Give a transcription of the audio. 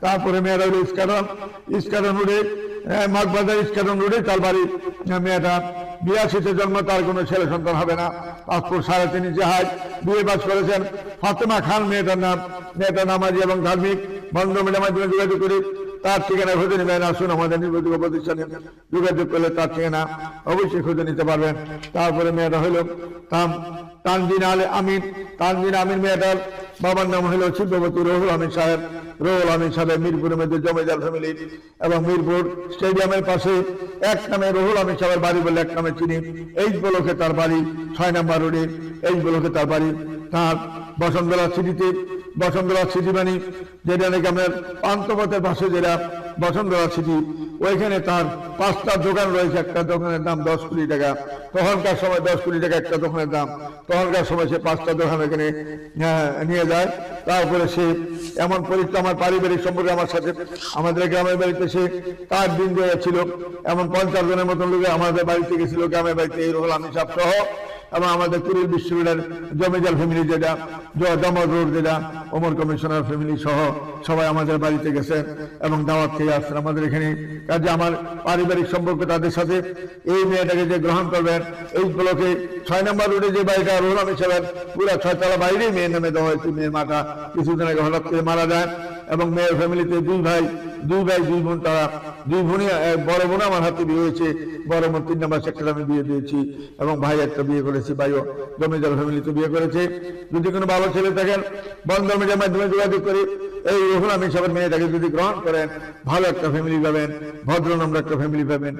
তারপরে মেয়েরা হলো ইস্কাটন রোডে, মাগবাজার ইস্কাটন রোডে তার বাড়ি। মেয়েটা 82-তে জন্ম, তার কোনো ছেলে সন্তান হবে না। পাসপোর্ট 3.5 জাহাজ, বিয়ে পাস করেছেন। ফাতেমা খান মেয়েটার নাম। মেয়েটা নামাজি এবং ধার্মিক। বন্ধ মিডিয়ার মাধ্যমে যোগাযোগ করি, তার ঠিকানা খুঁজে নেবেন। আসুন আমাদের নির্বাচিত প্রতিষ্ঠানে যোগাযোগ করলে তার ঠিকানা অবশ্যই খুঁজে নিতে পারবেন। তারপরে মেয়েটা হলো তানজিন আমিন। তানজিন আমিন মেয়েটার বাবার নাম হলো শিল্পপতি রুহুল আমিন সাহেব। রুহুল আমিন সাহেব মিরপুরের মধ্যে জমিদার ফ্যামিলি, এবং মিরপুর স্টেডিয়ামের পাশে এক নামে রুহুল আমিন সাহেবের বাড়ি বলে এক নামে চিনি। এই ব্লকে তার বাড়ি, 6 নম্বর রোডে এই ব্লকে তার বাড়ি। তার বসন্তলা সিটি মানে যেটা নাকি আপনার পান্থপথের পাশে, যেটা বসন্তলা সিটি, ওইখানে তার 5টা দোকান রয়েছে। একটা দোকানের দাম 10 কোটি টাকা। তখনকার সময় 10 কোটি টাকা একটা দোকানের দাম। তখনকার সময় সে 5টা দোকান এখানে নিয়ে যায়। তারপরে সে এমন পরীক্ষা, আমার পারিবারিক সম্পর্কে আমার সাথে, আমাদের গ্রামের বাড়িতে সে তার দিন ছিল, এমন 50 জনের মতন লোক আমাদের বাড়িতে গেছিল, গ্রামের বাড়িতে এই রুহুল আমিন সাহেব সহ, এবং আমাদের কুড়িল বিশ্ববিদ্যালয়ের জমিদার ফ্যামিলি, যেটা দমর রোড, যেটা ওমর কমিশনার ফ্যামিলি সহ সবাই আমাদের বাড়িতে গেছেন এবং দাওয়াত খেয়ে আসছেন আমাদের এখানে। কাজে আমার পারিবারিক সম্পর্ক তাদের সাথে। এই মেয়েটাকে যে গ্রহণ করবেন, এই ব্লকে 6 নম্বর রোডে যে বাড়িটা রুহুল আমিন সাহেবের, পুরো 6 তলা বাইরেই মেয়ের নামে দেওয়া হয়েছে। মেয়ের মাটা কিছুদিন আগে হঠাৎ করে মারা যায়, এবং মেয়ের ফ্যামিলিতে দুই ভাই দুই বোন। তারা দুই বোনই, বড় বোন আমার হাতে বিয়ে হয়েছে, বড় বোন 3 নম্বর সেক্টরে আমি বিয়ে দিয়েছি, এবং ভাই একটা বিয়ে করেছি, ভাইও জমিদার ফ্যামিলিতে বিয়ে করেছে। যদি কোনো ভালো ছেলে থাকেন, বন্ধন মিডিয়ার মাধ্যমে যোগাযোগ করি। এই রুহুল আমিন সাহেবের মেয়েটাকে যদি গ্রহণ করেন, ভালো একটা ফ্যামিলি পাবেন, ভদ্র নম্র একটা ফ্যামিলি পাবেন।